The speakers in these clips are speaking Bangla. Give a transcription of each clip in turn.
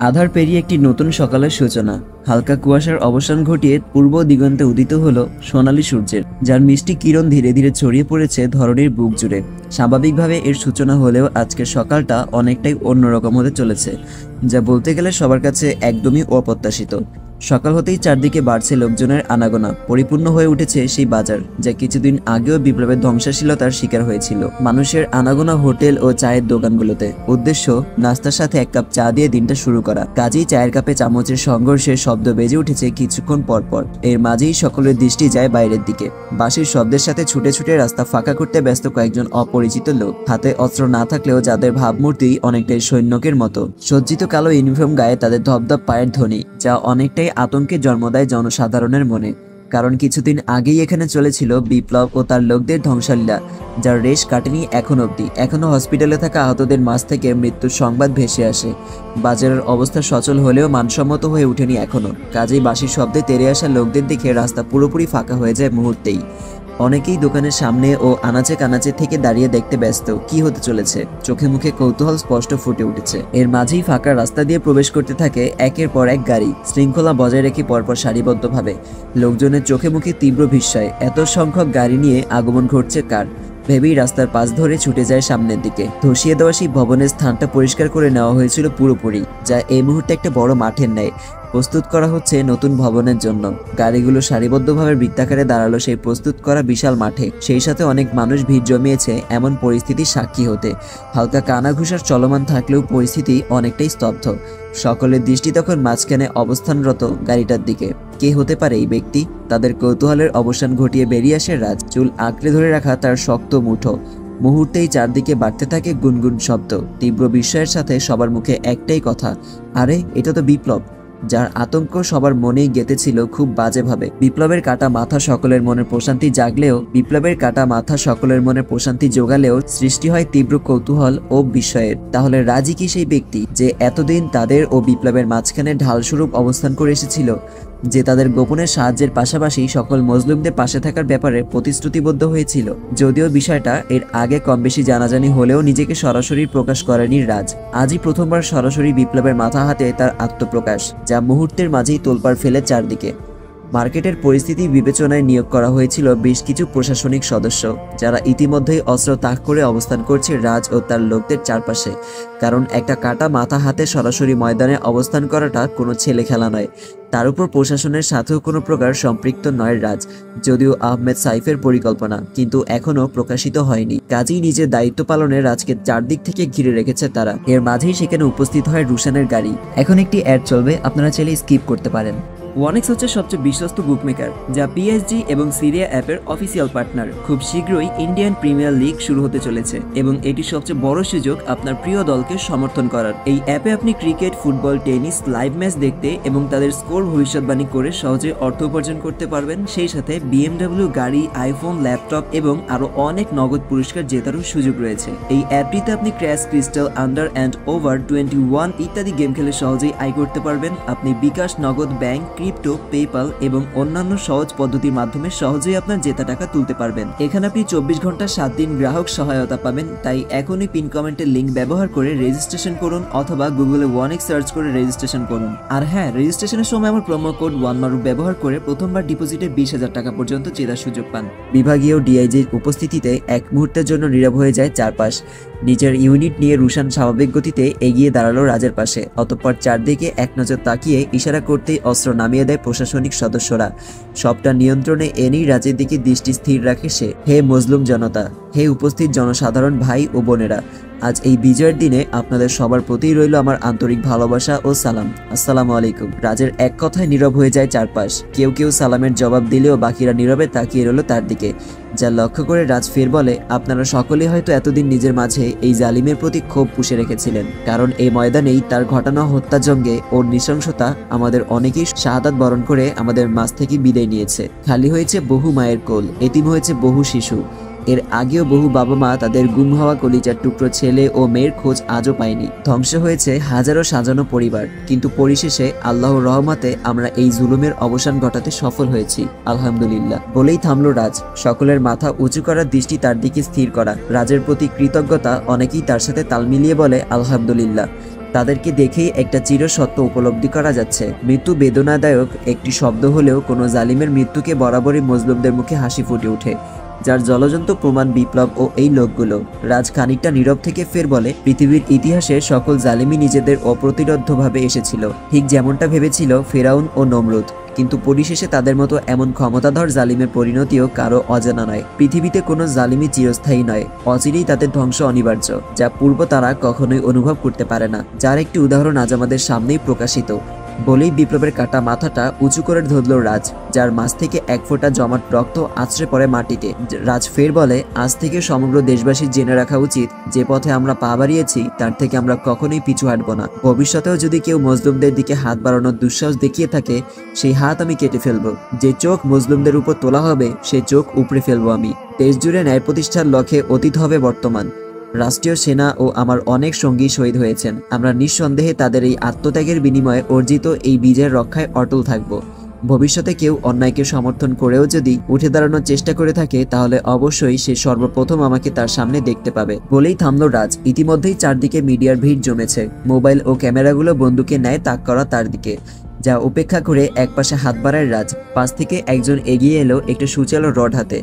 আধার পেরিয়ে একটি নতুন সকালের সূচনা। হালকা কুয়াশার অবসান ঘটিয়ে পূর্ব দিগন্তে উদিত হলো সোনালী সূর্যের, যার মিষ্টি কিরণ ধীরে ধীরে ছড়িয়ে পড়েছে ধরণীর বুক জুড়ে। স্বাভাবিকভাবে এর সূচনা হলেও আজকের সকালটা অনেকটাই অন্যরকম হতে চলেছে, যা বলতে গেলে সবার কাছে একদমই অপ্রত্যাশিত। সকাল হতেই চারদিকে বাড়ছে লোকজনের আনাগোনা, পরিপূর্ণ হয়ে উঠেছে সেই বাজার যা কিছুদিন আগেও বিপ্লবের ধ্বংসশীলতার শিকার হয়েছিল। মানুষের আনাগোনা হোটেল ও চায়ের দোকানগুলোতে, উদ্দেশ্য নাস্তার সাথে এক কাপ চা দিয়ে দিনটা শুরু করা। কাজেই চায়ের কাপে চামচের সংঘর্ষের শব্দ বেজে উঠেছে কিছুক্ষণ পরপর। এর মাঝেই সকলের দৃষ্টি যায় বাইরের দিকে। বাঁশির শব্দের সাথে ছুটে ছুটে রাস্তা ফাঁকা করতে ব্যস্ত কয়েকজন অপরিচিত লোক, হাতে অস্ত্র না থাকলেও যাদের ভাবমূর্তি অনেকটাই সৈন্যকের মতো। সজ্জিত কালো ইউনিফর্ম গায়ে তাদের ধপধপ পায়ের ধ্বনি, যা অনেকটাই আতঙ্কে জন্ম দেয় জনসাধারণের মনে। কারণ কিছুদিন আগেই এখানে চলেছিল বিপ্লব ও তার লোকদের ধ্বংসলীলা, যার রেশ কাটেনি এখন অবধি। এখনো হসপিটালে থাকা আহতদের মাঝ থেকে মৃত্যুর সংবাদ ভেসে আসে। বাজারের অবস্থা সচল হলেও মানসম্মত হয়ে ওঠেনি এখনো। কাজেই বাঁশির শব্দে তেড়ে আসা লোকদের দেখে রাস্তা পুরোপুরি ফাঁকা হয়ে যায় মুহূর্তেই। অনেকেই দোকানের সামনে ও আনাচে কানাচে থেকে দাঁড়িয়ে দেখতে ব্যস্ত কি হতে চলেছে। চোখে মুখে কৌতূহল স্পষ্ট ফুটে উঠেছে। এর মাঝেই ফাঁকা রাস্তা দিয়ে প্রবেশ করতে থাকে একের পর এক গাড়ি, শৃঙ্খলা বজায় রেখে পরপর সারিবদ্ধভাবে। লোকজনের চোখে মুখে তীব্র বিস্ময়, এত সংখ্যক গাড়ি নিয়ে আগমন ঘটছে কার। ভেবেই রাস্তার পাশ ধরে ছুটে যায় সামনের দিকে। ধসিয়ে দেওয়া সেই ভবনের স্থানটা পরিষ্কার করে নেওয়া হয়েছিল পুরোপুরি, যা এই মুহূর্তে একটা বড় মাঠের ন্যায় প্রস্তুত করা হচ্ছে নতুন ভবনের জন্য। গাড়িগুলো সারিবদ্ধভাবে বৃত্তাকারে দাঁড়ালো সেই প্রস্তুত করা বিশাল মাঠে। সেই সাথে অনেক মানুষ ভিড় জমিয়েছে এমন পরিস্থিতির সাক্ষী হতে। হালকা কানাঘুষার চলমান থাকলেও পরিস্থিতি অনেকটাই স্তব্ধ। সকলের দৃষ্টি তখন মাঝখানে অবস্থানরত গাড়িটার দিকে। কে হতে পারে এই ব্যক্তি? তাদের কৌতূহলের অবসান ঘটিয়ে বেরিয়ে আসে রাজ, চুল আঁকড়ে ধরে রাখা তার শক্ত মুঠো। মুহূর্তেই চারদিকে বাড়তে থাকে গুনগুন শব্দ। তীব্র বিস্ময়ের সাথে সবার মুখে একটাই কথা, আরে এটা তো বিপ্লব, যার আতঙ্ক সবার মনেই গেঁথেছিল খুব বাজেভাবে। বিপ্লবের কাটা মাথা সকলের মনে প্রশান্তি জোগালেও সৃষ্টি হয় তীব্র কৌতূহল ও বিস্ময়ের। তাহলে রাজি কি সেই ব্যক্তি যে এতদিন তাদের ও বিপ্লবের মাঝখানে ঢালস্বরূপ অবস্থান করে এসেছিল, যে তাদের গোপনের সাহায্যের পাশাপাশি সকল মজলুমদের পাশে থাকার ব্যাপারে প্রতিশ্রুতিবদ্ধ হয়েছিল? যদিও বিষয়টা এর আগে কম বেশি জানাজানি হলেও নিজেকে সরাসরি প্রকাশ করেনি রাজ। আজই প্রথমবার সরাসরি বিপ্লবের মাথা হাতে তার আত্মপ্রকাশ, যা মুহূর্তের মাঝেই তোলপাড় ফেলে চারদিকে। মার্কেটের পরিস্থিতি বিবেচনায় নিয়োগ করা হয়েছিল বেশ কিছু প্রশাসনিক সদস্য, যারা ইতিমধ্যেই অস্ত্র তাক করে অবস্থান করছে রাজ ও তার লোকদের চারপাশে। কারণ একটা কাটা মাথা হাতে সরাসরি ময়দানে অবস্থান করাটা কোনো ছেলে খেলা নয়। তার উপর প্রশাসনের সাথেও কোনো প্রকার সম্পৃক্ত নয় রাজ। যদিও আহমেদ সাইফের পরিকল্পনা, কিন্তু এখনো প্রকাশিত হয়নি। কাজেই নিজের দায়িত্ব পালনে রাজকে চারদিক থেকে ঘিরে রেখেছে তারা। এর মাঝেই সেখানে উপস্থিত হয় রুশানের গাড়ি। এখন একটি অ্যাড চলবে, আপনারা চাইলে স্কিপ করতে পারেন। ওয়ানেক্স হচ্ছে সবচেয়ে বিশ্বস্ত বুকমেকার, যা পিএসজি এবং সিরিয়া অ্যাপের অফিসিয়াল পার্টনার। খুব শীঘ্রই ইন্ডিয়ান প্রিমিয়ার লিগ শুরু হতে চলেছে এবং এটি সবচেয়ে বড় সুযোগ আপনার প্রিয় দলকে সমর্থন করার। এই অ্যাপে আপনি cricket, football, tennis live match দেখতে এবং তাদের স্কোর ভবিষ্যৎবাণী করে সহজে অর্থ উপার্জন করতে পারবেন। সেই সাথে বিএমডব্লিউ গাড়ি, আইফোন, ল্যাপটপ এবং আরো অনেক নগদ পুরস্কার জেতারও সুযোগ রয়েছে। এই অ্যাপটিতে আপনি crash, crystal, under and over 21 ইত্যাদি গেম খেলে সহজেই আয় করতে পারবেন। আপনি বিকাশ, নগদ, ব্যাংক, ক্রিপ্টো, পেপাল এবং অন্যান্য সহজ পদ্ধতির মাধ্যমে সহজেই আপনার জেতা টাকা তুলতে পারবেন। এখানে আপনি 24 ঘন্টা 7 দিন গ্রাহক সহায়তা পাবেন। তাই এখনই পিন কমেন্টের লিঙ্ক ব্যবহার করে রেজিস্ট্রেশন করুন অথবা গুগলে ওয়ানেক্স সার্চ করে রেজিস্ট্রেশন করুন। আর হ্যাঁ, রেজিস্ট্রেশনের সময় আমার প্রোমো কোড ওয়ানমারুফ ব্যবহার করে প্রথমবার ডিপোজিটে 20,000 টাকা পর্যন্ত জেতার সুযোগ পান। বিভাগীয় ডিআইজির উপস্থিতিতে এক মুহূর্তের জন্য নীরব হয়ে যায় চারপাশ। নিজের ইউনিট নিয়ে রুশান স্বাভাবিক গতিতে এগিয়ে দাঁড়ালো রাজের পাশে। অতঃপর চারদিকে এক নজর তাকিয়ে ইশারা করতেই অস্ত্র নামিয়ে দেয় প্রশাসনিক সদস্যরা। সবটা নিয়ন্ত্রণে এনেই রাজের দিকে দৃষ্টি স্থির রাখে সে। হে মজলুম জনতা, হে উপস্থিত জনসাধারণ ভাই ও বোনেরা, আজ এই বিজয়ের দিনে আপনাদের সবার প্রতি রইল আমার আন্তরিক ভালোবাসা ও সালাম। আসসালামু আলাইকুম। রাজের এক কথায় নীরব হয়ে যায় চারপাশ। কেউ কেউ সালামের জবাব দিলেও বাকিরা নীরবে তাকিয়ে রইল তার দিকে। যা লক্ষ্য করে রাজ ফের বলে, আপনারা সকলেই হয়তো এতদিন নিজের মাঝে এই জালিমের প্রতি ক্ষোভ পুষে রেখেছিলেন, কারণ এই ময়দানেই তার ঘটানো হত্যাযজ্ঞে ও নৃশংসতা আমাদের অনেকেই শাহাদাত বরণ করে আমাদের মাঝ থেকে বিদায় নিয়েছে। খালি হয়েছে বহু মায়ের কোল, এতিম হয়েছে বহু শিশু। এর আগেও বহু বাবা মা তাদের গুম হওয়া কলিজার টুকরো ছেলে ও মেয়ের খোঁজ আজও পায়নি। ধ্বংস হয়েছে হাজারো সাজানো পরিবার, কিন্তু পরিশেষে আল্লাহর রহমতে আমরা এই জুলুমের অবসান ঘটাতে সফল হয়েছি, আলহামদুলিল্লাহ। বলেই থামলো রাজ। সকলের মাথা উঁচু করার দৃষ্টি তার দিকে স্থির করা। রাজের প্রতি কৃতজ্ঞতা অনেকেই তার সাথে তাল মিলিয়ে বলে আলহামদুলিল্লাহ। তাদেরকে দেখেই একটা চিরসত্য উপলব্ধি করা যাচ্ছে। মৃত্যু বেদনাদায়ক একটি শব্দ হলেও কোনো জালিমের মৃত্যুকে বরাবরই মজলুমদের মুখে হাসি ফুটে ওঠে, যার জলজন্ত প্রমাণ বিপ্লব ও এই লোকগুলো। রাজ খানিকটা নীরব থেকে ফের বলে, পৃথিবীর ইতিহাসে সকল জালিমই নিজেদের অপ্রতিরোধ্যভাবে এসেছিল, ঠিক যেমনটা ভেবেছিল ফেরাউন ও নমরুদ। কিন্তু পরিশেষে তাদের মতো এমন ক্ষমতাধর জালিমের পরিণতিও কারো অজানা নয়। পৃথিবীতে কোনো জালিমই চিরস্থায়ী নয়, অচিরেই তাদের ধ্বংস অনিবার্য, যা পূর্ব তারা কখনোই অনুভব করতে পারে না। যার একটি উদাহরণ আজ আমাদের সামনেই প্রকাশিত। বলেই বিপ্লবের কাটা মাথাটা উঁচু করে ধরল রাজ, যার মাঝ থেকে এক ফোঁটা জমাট রক্ত আছড়ে পড়ে মাটিতে। রাজ ফের বলে, আজ থেকে সমগ্র দেশবাসীর জেনে রাখা উচিত, যে পথে আমরা পা বাড়িয়েছি তার থেকে আমরা কখনোই পিছু হাঁটব না। ভবিষ্যতেও যদি কেউ মজলুমদের দিকে হাত বাড়ানোর দুঃসাহস দেখিয়ে থাকে, সেই হাত আমি কেটে ফেলবো। যে চোখ মজলুমদের উপর তোলা হবে, সেই চোখ উপড়ে ফেলবো আমি। দেশ জুড়ে ন্যায় প্রতিষ্ঠার লক্ষ্যে অতীত হবে বর্তমান। রাষ্ট্রীয় সেনা ও আমার অনেক সঙ্গী শহীদ হয়েছেন। আমরা নিঃসন্দেহে তাদের এই আত্মত্যাগের বিনিময়ে অর্জিত এই বিজয়ের রক্ষায় অটল থাকব। ভবিষ্যতে কেউ অন্যায়কে সমর্থন করেও যদি উঠে দাঁড়ানোর চেষ্টা করে থাকে, তাহলে অবশ্যই সে সর্বপ্রথম আমাকে তার সামনে দেখতে পাবে। বলেই থামল রাজ। ইতিমধ্যেই চারদিকে মিডিয়ার ভিড় জমেছে। মোবাইল ও ক্যামেরাগুলো বন্দুকের ন্যায় তাক করা তার দিকে, যা উপেক্ষা করে একপাশে হাত বাড়ায় রাজ। পাশ থেকে একজন এগিয়ে এলো একটা সুচালো রড হাতে,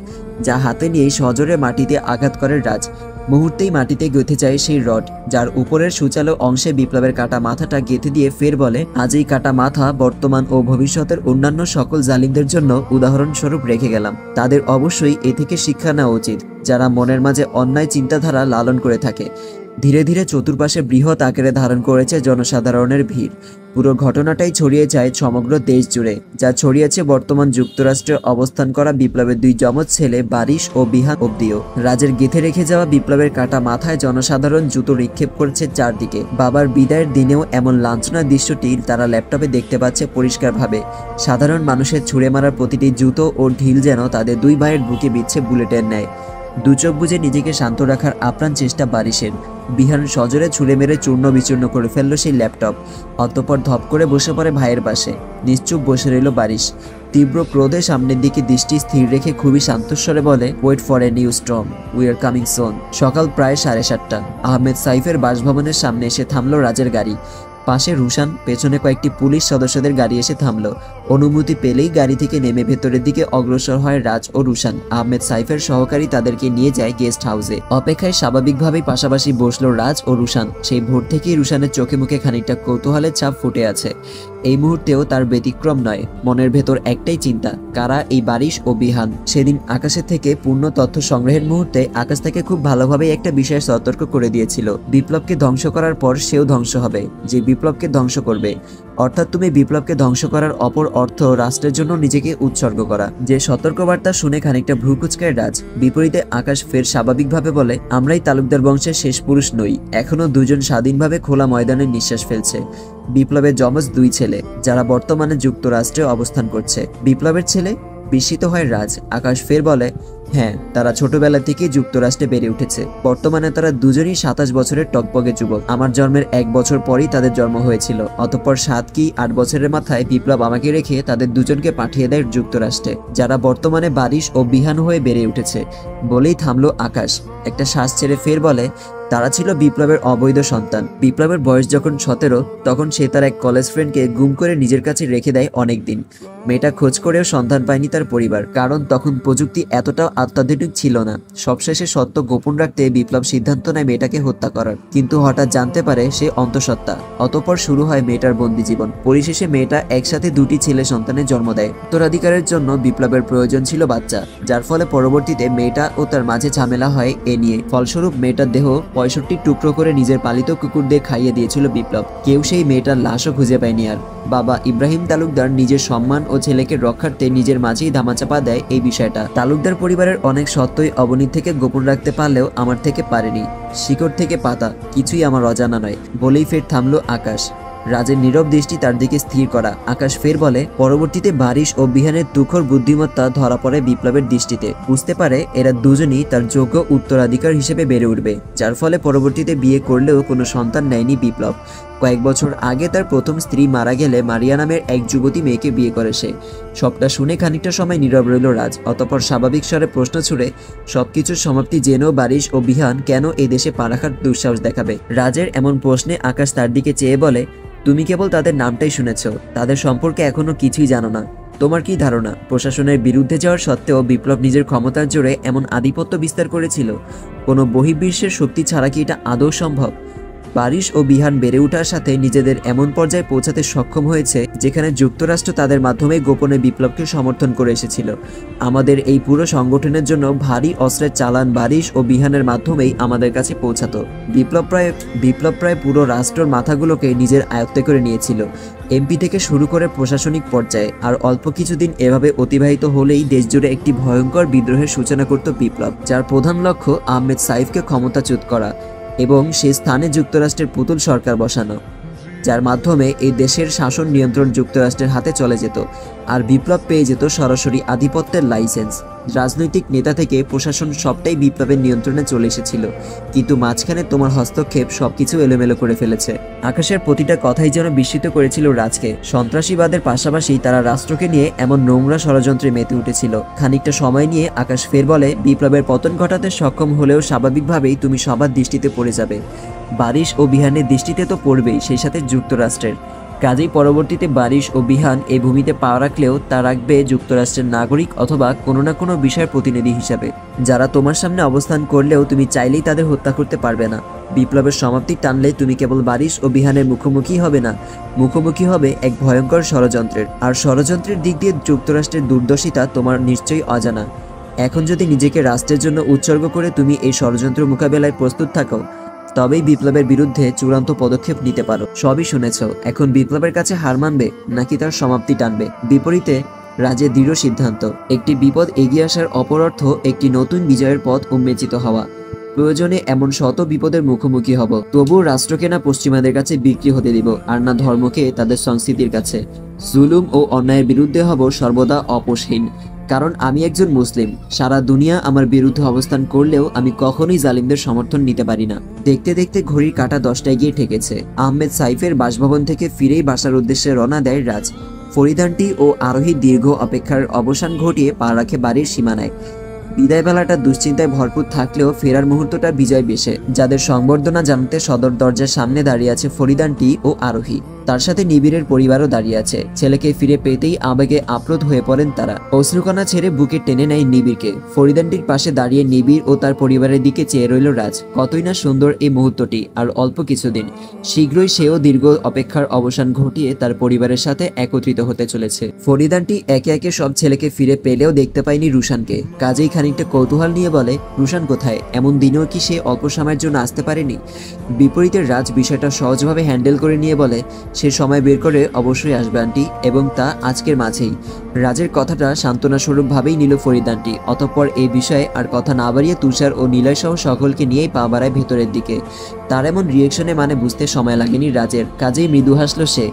যা হাতে নিয়েই সজোরে মাটিতে আঘাত করে রাজ। মুহূর্তেই মাটিতে গেঁথে যায় সেই রড, যার উপরের সুচালো অংশে বিপ্লবের কাটা মাথাটা গেঁথে দিয়ে ফের বলে, আজ এই কাটা মাথা বর্তমান ও ভবিষ্যতের অন্যান্য সকল জালিমদের জন্য উদাহরণস্বরূপ রেখে গেলাম। তাদের অবশ্যই এ থেকে শিক্ষা নেওয়া উচিত, যারা মনের মাঝে অন্যায় চিন্তাধারা লালন করে থাকে। ধীরে ধীরে চতুর্পাশে বৃহৎ আকারে ধারণ করেছে জনসাধারণের ভিড়। পুরো ঘটনাটাই ছড়িয়ে যায় সমগ্র দেশ জুড়ে, যা ছড়িয়েছে বর্তমান যুক্তরাষ্ট্রে অবস্থান করা বিপ্লবের দুই যমজ ছেলে বারিশ ও বিহান অব্দিও। রাজের গেঁথে রেখে যাওয়া বিপ্লবের কাটা মাথায় জনসাধারণ জুতো নিক্ষেপ করছে চারদিকে। বাবার বিদায়ের দিনেও এমন লাঞ্ছনার দৃশ্যটি তারা ল্যাপটপে দেখতে পাচ্ছে পরিষ্কারভাবে। সাধারণ মানুষের ছুঁড়ে মারার প্রতিটি জুতো ও ঢিল যেন তাদের দুই ভাইয়ের বুকে বিচ্ছে বুলেটের ন্যায়। দু চোখ বুঝে নিজেকে শান্ত রাখার আপ্রাণ চেষ্টা বারিশের। বিহান সজোরে ছুঁড়ে মেরে চূর্ণ বিচূর্ণ করে ফেললো সেই ল্যাপটপ। অতঃপর ধপ করে বসে পড়ে ভাইয়ের পাশে। নিশ্চুপ বসে রইল বারিশ। তীব্র ক্রোধে সামনের দিকে দৃষ্টি স্থির রেখে খুবই শান্তস্বরে বলে, wait for a new storm, we are coming soon. সকাল প্রায় 7:30। আহমেদ সাইফের বাসভবনের সামনে এসে থামলো রাজের গাড়ি। পাশে রুশান, পেছনে কয়েকটি পুলিশ সদস্যদের গাড়ি এসে থামলো। অনুমতি পেলেই গাড়ি থেকে নেমে ভেতরের দিকে অগ্রসর হয় রাজ ও রুশান। আহমেদ সাইফের সহকারী তাদেরকে নিয়ে যায় গেস্ট হাউসে। অপেক্ষায় স্বাভাবিকভাবেই পাশাপাশি বসলো রাজ ও রুশান। সেই ভোর থেকেই রুশানের চোখে মুখে খানিকটা কৌতূহলের ছাপ ফুটে আছে। এই মুহূর্তেও তার ব্যতিক্রম নয়। মনের ভেতর একটাই চিন্তা, কারা এই বারিশ ও বিহান। সেদিন আকাশের থেকে পূর্ণ তথ্য সংগ্রহের মুহূর্তে আকাশ থেকে খুব ভালোভাবেই একটা বিষয়ে সতর্ক করে দিয়েছিল, বিপ্লবকে ধ্বংস করার পর সেও ধ্বংস হবে, যে বিপ্লবকে ধ্বংস করবে। অর্থাৎ তুমি বিপ্লবকে ধ্বংস করার অপর অর্থ রাষ্ট্রের জন্য নিজেকে উৎসর্গ করা। যে সতর্কবার্তা শুনে খানিকটা ভ্রু কুঁচকায় রাজ। বিপরীতে আকাশ ফের স্বাভাবিকভাবে বলে, আমরাই তালুকদার বংশের শেষ পুরুষ নই। এখনো দুজন স্বাধীনভাবে খোলা ময়দানে নিঃশ্বাস ফেলছে। বিপ্লবের যমজ দুই ছেলে, যারা বর্তমানে যুক্তরাষ্ট্রে অবস্থান করছে। বিপ্লবের ছেলে? বিস্মিত হয় রাজ। আকাশ ফের বলে, হ্যাঁ, তারা ছোটবেলা থেকেই যুক্তরাষ্ট্রে বেড়ে উঠেছে। বর্তমানে তারা দুজনই 27 বছরের টকবগে যুবক। আমার জন্মের 1 বছর পরই তাদের জন্ম হয়েছিল। অতঃপর 7 কি 8 বছরের মাথায় বিপ্লব আমাকে রেখে তাদের দুজনকে পাঠিয়ে দেয় যুক্তরাষ্ট্রে, যারা বর্তমানে বারিশ ও বিহান হয়ে বেড়ে উঠেছে। বলেই থামলো আকাশ। একটা শ্বাস ছেড়ে ফের বলে, তারা ছিল বিপ্লবের অবৈধ সন্তান। বিপ্লবের বয়স যখন 17, তখন সে তার এক কলেজ ফ্রেন্ডকে গুম করে নিজের কাছে রেখে দেয় অনেক দিন। মেয়েটা খোঁজ করেও সন্ধান পায়নি তার পরিবার, কারণ তখন প্রযুক্তি এতটাও অত্যাধুনিক ছিল না। সবশেষে সত্য গোপন রাখতে বিপ্লব সিদ্ধান্ত নেয় মেয়েটাকে হত্যা করার, কিন্তু হঠাৎ জানতে পারে সে অন্তঃসত্ত্বা। অতঃপর শুরু হয় মেয়েটার বন্দি জীবন। পরিশেষে মেয়েটা একসাথে 2টি ছেলে সন্তানের জন্ম দেয়। উত্তরাধিকারের জন্য বিপ্লবের প্রয়োজন ছিল বাচ্চা, যার ফলে পরবর্তীতে মেয়েটা ও তার মাঝে ঝামেলা হয় এ নিয়ে। ফলস্বরূপ মেয়েটার দেহ 65 টুকরো করে নিজের পালিত কুকুর দিয়ে খাইয়ে দিয়েছিল বিপ্লব। কেউ সেই মেয়েটার লাশও খুঁজে পায়নি আর। বাবা ইব্রাহিম তালুকদার নিজের সম্মান ও ছেলেকে রক্ষার্থে নিজের মাঝেই ধামাচাপা দেয় এই বিষয়টা। তালুকদার পরিবারের অনেক সত্যই অবনীত থেকে গোপন রাখতে পারলেও আমার থেকে পারেনি। শিকড় থেকে পাতা কিছুই আমার অজানা নয়। বলেই ফের থামলো আকাশ। রাজের নীরব দৃষ্টি তার দিকে স্থির করা। আকাশ ফের বলে, পরবর্তীতে বারিশ ও বিহানের তুখর বুদ্ধিমত্তা ধরা পড়ে বিপ্লবের দৃষ্টিতে। বুঝতে পারে এরা দুজনই তার যোগ্য উত্তরাধিকার হিসেবে বেড়ে উঠবে, যার ফলে পরবর্তীতে বিয়ে করলেও কোনো সন্তান নেয়নি বিপ্লব। কয়েক বছর আগে তার প্রথম স্ত্রী মারা গেলে মারিয়া নামের এক যুবতী মেয়েকে বিয়ে করে সে। সবটা শুনে খানিকটা সময় নীরব রইল রাজ। অতঃপর স্বাভাবিক স্বরে প্রশ্ন ছুড়ে, সবকিছুর সমাপ্তি জেনেও বারিশ ও বিহান কেন এ দেশে পা রাখার দুঃসাহস দেখাবে? রাজের এমন প্রশ্নে আকাশ তার দিকে চেয়ে বলে, তুমি কেবল তাদের নামটাই শুনেছ, তাদের সম্পর্কে এখনো কিছুই জানো না। তোমার কি ধারণা প্রশাসনের বিরুদ্ধে যাওয়ার সত্ত্বেও বিপ্লব নিজের ক্ষমতার জোরে এমন আধিপত্য বিস্তার করেছিল? কোনো বহির্বিশ্বের শক্তি ছাড়া কি এটা আদৌ সম্ভব? বারিশ ও বিহান বেড়ে ওঠার সাথে নিজেদের এমন পর্যায়ে পৌঁছাতে সক্ষম হয়েছে যেখানে যুক্তরাষ্ট্র তাদের মাধ্যমে গোপনে বিপ্লবকে সমর্থন করে এসেছিল। আমাদের এই পুরো সংগঠনের জন্য ভারী অস্ত্রের চালান বারিশ ও বিহানের মাধ্যমেই আমাদের কাছে পৌঁছাতো। বিপ্লব প্রায় পুরো রাষ্ট্রের মাথাগুলোকে নিজের আয়ত্তে করে নিয়েছিল, এমপি থেকে শুরু করে প্রশাসনিক পর্যায়ে। আর অল্প কিছুদিন এভাবে অতিবাহিত হলেই দেশজুড়ে একটি ভয়ঙ্কর বিদ্রোহের সূচনা করত বিপ্লব, যার প্রধান লক্ষ্য আহমেদ সাইফকে ক্ষমতাচ্যুত করা এবং সে স্থানে যুক্তরাষ্ট্রের পুতুল সরকার বসানো, যার মাধ্যমে এই দেশের শাসন নিয়ন্ত্রণ যুক্তরাষ্ট্রের হাতে চলে যেত। আর বিপ্লব পেয়ে যেত সরাসরি আধিপত্যের লাইসেন্স। রাজনৈতিক নেতা থেকে প্রশাসন সবটাই বিপ্লবের নিয়ন্ত্রণে চলে এসেছিল, কিন্তু মাঝখানে তোমার হস্তক্ষেপ সবকিছু এলোমেলো করে ফেলেছে। আকাশের প্রতিটা কথাই যেন বিস্মিত করেছিল রাজকে। সন্ত্রাসীবাদের পাশাপাশি তারা রাষ্ট্রকে নিয়ে এমন নোংরা ষড়যন্ত্রে মেতে উঠেছিল। খানিকটা সময় নিয়ে আকাশ ফের বলে, বিপ্লবের পতন ঘটাতে সক্ষম হলেও স্বাভাবিকভাবেই তুমি সবার দৃষ্টিতে পড়ে যাবে। বারিশ ও বিহানের দৃষ্টিতে তো পড়বেই, সেই সাথে যুক্তরাষ্ট্রের। কাজেই পরবর্তীতে বারিশ ও বিহান এই ভূমিতে পা রাখলেও তা রাখবে যুক্তরাষ্ট্রের নাগরিক অথবা কোনো না কোনো বিষয়ের প্রতিনিধি হিসাবে, যারা তোমার সামনে অবস্থান করলেও তুমি চাইলেই তাদের হত্যা করতে পারবে না। বিপ্লবের সমাপ্তি টানলে তুমি কেবল বারিশ ও বিহানের মুখোমুখি হবে না, মুখোমুখি হবে এক ভয়ঙ্কর ষড়যন্ত্রের। আর ষড়যন্ত্রের দিক দিয়ে যুক্তরাষ্ট্রের দুর্দশিতা তোমার নিশ্চয়ই অজানা। এখন যদি নিজেকে রাষ্ট্রের জন্য উৎসর্গ করে তুমি এই ষড়যন্ত্র মোকাবেলায় প্রস্তুত থাকো, তবেই বিপ্লবের বিরুদ্ধে চূড়ান্ত পদক্ষেপ নিতে পারো। সবই শুনেছ, এখন বিপ্লবের কাছে হার মানবে নাকি তার সমাপ্তি টানবে? বিপরীতে রাজের দৃঢ় সিদ্ধান্ত, একটি বিপদ এগিয়ে আসার অপর অর্থ একটি নতুন বিজয়ের পথ উন্মোচিত হওয়া। প্রয়োজনে এমন শত বিপদের মুখোমুখি হব, তবুও রাষ্ট্রকে না পশ্চিমাদের কাছে বিক্রি হতে দিব, আর না ধর্মকে তাদের সংস্কৃতির কাছে। জুলুম ও অন্যায়ের বিরুদ্ধে হব সর্বদা আপোষহীন, কারণ আমি একজন মুসলিম। সারা দুনিয়া আমার বিরুদ্ধে অবস্থান করলেও আমি কখনোই জালিমদের সমর্থন নিতে পারি না। দেখতে দেখতে ঘড়ির কাঁটা 10টায় গিয়ে ঠেকেছে। আহমেদ সাইফের বাসভবন থেকে ফিরেই বাসার উদ্দেশ্যে রওনা দেয় রাজ। ফরিদানটি ও আরোহী দীর্ঘ অপেক্ষার অবসান ঘটিয়ে পা রাখে বাড়ির সীমানায়। বিদায়বেলাটা দুশ্চিন্তায় ভরপুর থাকলেও ফেরার মুহূর্তটা বিজয় বেশে। যাদের সংবর্ধনা জানাতে সদর দরজার সামনে দাঁড়িয়ে আছে ফরিদানটি ও আরোহী, তার সাথে নিবিড়ের পরিবারও দাঁড়িয়ে আছে। ছেলেকে ফিরে পেতেই আবেগে আপ্লুত হয়ে পড়েন তারা। অশ্রুকণা ছেড়ে বুকে টেনে নেয় নিবিড়কে। ফরিদানটির পাশে দাঁড়িয়ে নিবিড় ও তার পরিবারের দিকে চেয়ে রইল রাজ। কতই না সুন্দর এই মুহূর্তটি। আর অল্প কিছুদিন, শীঘ্রই সেও দীর্ঘ অপেক্ষার অবসান ঘটিয়ে তার পরিবারের সাথে একত্রিত হতে চলেছে। ফরিদানটি একে একে সব ছেলেকে ফিরে পেলেও দেখতে পায়নি রুশানকে। কাজেই খানিকটা কৌতূহল নিয়ে বলে, রুশান কোথায়? এমন দিনেও কি সে অল্প সময়ের জন্য আসতে পারেনি? বিপরীতে রাজ বিষয়টা সহজভাবে হ্যান্ডেল করে নিয়ে বলে, সে সময় বের করে অবশ্যই আসবে আন্টি, এবং তা আজকের মাঝেই। রাজের কথাটা সান্ত্বনা স্বরূপ ভাবেই নিল ফরিদানটি। অতঃপর এই বিষয়ে আর কথা না বাড়িয়ে তুষার ও নিলয় সহ সকলকে নিয়েই পা বাড়ায় ভেতরের দিকে। তার এমন রিয়েকশনে বুঝতে সময় লাগেনি রাজের। কাজেই মৃদু হাসল সে,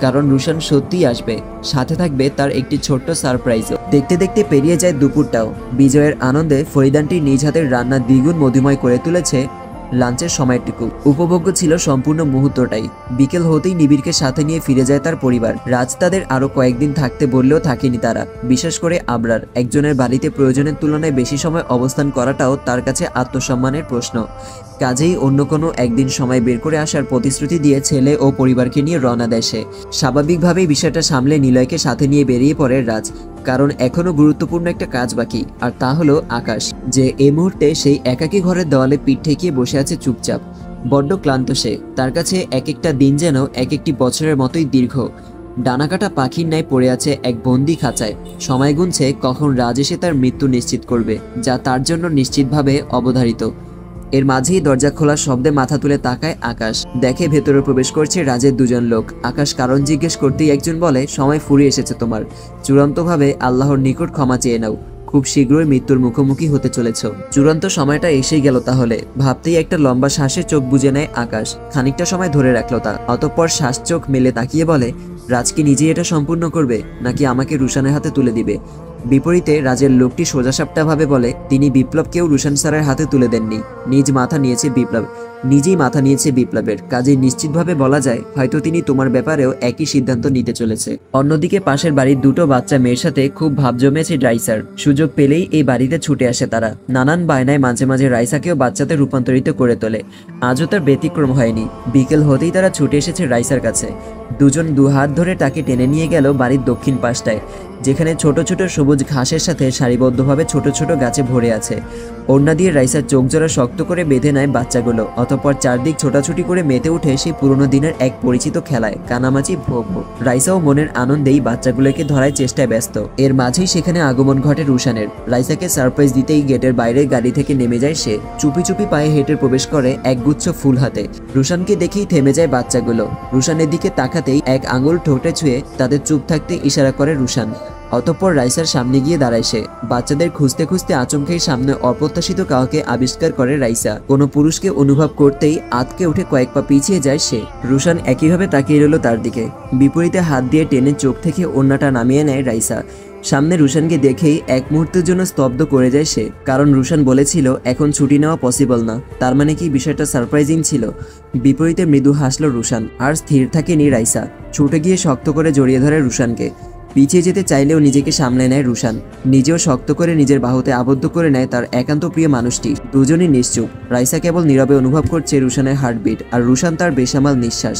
কারণ রুশান সত্যিই আসবে। সাথে থাকবে তার একটি ছোট্ট সারপ্রাইজও। দেখতে দেখতে পেরিয়ে যায় দুপুরটাও। বিজয়ের আনন্দে ফরিদানটি নিজ হাতের রান্না দ্বিগুণ মধুময় করে তুলেছে লাঞ্চের সময়টুকু। উপভোগ্য ছিল সম্পূর্ণ মুহূর্তটাই। বিকেল হতেই নিবিড়কে সাথে নিয়ে ফিরে যায় তার পরিবার। রাজ তাদের আরো কয়েকদিন থাকতে বললেও থাকেনি তারা। বিশেষ করে আবরার। একজনের বাড়িতে প্রয়োজনের তুলনায় বেশি সময় অবস্থান করাটাও তার কাছে আত্মসম্মানের প্রশ্ন। কাজেই অন্য কোনো একদিন সময় বের করে আসার প্রতিশ্রুতি দিয়ে ছেলে ও পরিবারকে নিয়ে রওনা দেয় সে। স্বাভাবিকভাবেই বিষয়টা সামলে নিলয়কে সাথে নিয়ে বেরিয়ে পড়ে রাজ, কারণ এখনো গুরুত্বপূর্ণ একটা কাজ বাকি। আর তা হলো আকাশ, যে এই মুহূর্তে সেই একাকী ঘরের দেওয়ালে পিঠ ঠেকিয়ে বসে আছে চুপচাপ। বড্ড ক্লান্ত সে। তার কাছে এক একটা দিন যেন এক একটি বছরের মতোই দীর্ঘ। ডানাকাটা পাখির ন্যায় পড়ে আছে এক বন্দি খাঁচায়। সময় গুনছে কখন রাজ এসে তার মৃত্যু নিশ্চিত করবে, যা তার জন্য নিশ্চিতভাবে অবধারিত। এর মাঝেই দরজা খোলার শব্দে মাথা তুলে তাকায় আকাশ। দেখে ভেতরে প্রবেশ করছে রাজের দুজন লোক। আকাশ কারণ জিজ্ঞেস করতেই একজন বলে, সময় ফুরিয়ে এসেছে তোমার। চূড়ান্তভাবে আল্লাহর নিকট ক্ষমা চেয়ে নাও। খুব শীঘ্রই মৃত্যুর মুখোমুখি হতে চলেছ। চূড়ান্ত সময়টা এসেই গেল তাহলে, ভাবতেই একটা লম্বা শ্বাসে চোখ বুজে নেয় আকাশ। খানিকটা সময় ধরে রাখলো তা। অতঃপর শ্বাস চোখ মেলে তাকিয়ে বলে, রাজ কি নিজেই এটা সম্পূর্ণ করবে, নাকি আমাকে রুশানের হাতে তুলে দিবে? বিপরীতে রাজের লোকটি সোজাসাপটাভাবে বলে তিনি বিপ্লবকেও রুশান স্যারের হাতে তুলে দেননি, নিজেই মাথা নিয়েছে বিপ্লবের। কাজেই নিশ্চিতভাবে বলা যায় হয়তো তিনি তোমার ব্যাপারেও একই সিদ্ধান্ত নিতে চলেছে। অন্যদিকে পাশের বাড়ির দুটো বাচ্চা মেয়ের সাথে খুব ভাব জমেছে রাইসার। সুযোগ পেলেই এই বাড়িতে ছুটে আসে তারা। নানান বায়নায় মাঝে মাঝে রাইসাকেও বাচ্চাতে রূপান্তরিত করে তোলে। আজও তার ব্যতিক্রম হয়নি। বিকেল হতেই তারা ছুটে এসেছে রাইসার কাছে। দুজন দুহাত ধরে তাকে টেনে নিয়ে গেল বাড়ির দক্ষিণ পাশটায়, যেখানে ছোট ছোট সবুজ ঘাসের সাথে সারিবদ্ধভাবে ছোট ছোট গাছে ভরে আছে। ওড়না দিয়ে রাইসার চোখ জোড়া শক্ত করে বেঁধে নেয় বাচ্চাগুলো। অতঃপর চারদিক ছোটাছুটি করে মেতে উঠে সেই পুরনো দিনের এক পরিচিত খেলায়, কানামাচি ভো ভো। রাইসাও মনের আনন্দেই বাচ্চাগুলোকে ধরার চেষ্টায় ব্যস্ত। এর মাঝেই সেখানে আগমন ঘটে রুশানের। রাইসাকে সারপ্রাইজ দিতেই গেটের বাইরে গাড়ি থেকে নেমে যায় সে। চুপি চুপি পায়ে হেঁটে প্রবেশ করে একগুচ্ছ ফুল হাতে। রুশানকে দেখেই থেমে যায় বাচ্চাগুলো। রুশানের দিকে তাকাতেই এক আঙুল ঠোঁটে ছুঁয়ে তাদের চুপ থাকতে ইশারা করে রুশান। অতঃপর রাইসার সামনে গিয়ে দাঁড়ায় সে। বাচ্চাদের খুঁজতে খুঁজতে আচমকেই সামনে অপ্রত্যাশিত কাউকে আবিষ্কার করে রাইসা। কোনো পুরুষকে অনুভব করতেই আতকে উঠে কয়েক পা পিছিয়ে যায় সে। রুশান একইভাবে তাকিয়ে রইল তার দিকে। বিপরীতে হাত দিয়ে টেনে চোখ থেকে ওড়নাটা নামিয়ে নেয় রাইসা। সামনে রুশানকে দেখেই এক মুহূর্তের জন্য স্তব্ধ করে যায় সে। কারণ রুশান বলেছিল এখন ছুটি নেওয়া পসিবল না। তার মানে কি বিষয়টা সারপ্রাইজিং ছিল? বিপরীতে মৃদু হাসল রুশান। আর স্থির থাকেনি রাইসা। ছুটে গিয়ে শক্ত করে জড়িয়ে ধরে রুশানকে। পিছিয়ে যেতে চাইলেও নিজেকে সামলে নেয় রুশান। নিজেও শক্ত করে নিজের বাহুতে আবদ্ধ করে নেয় তার একান্ত প্রিয় মানুষটি। দুজনই নিশ্চুপ। রাইসা কেবল নীরবে অনুভব করছে রুশানের হার্টবিট, আর রুশান তার বেসামাল নিঃশ্বাস।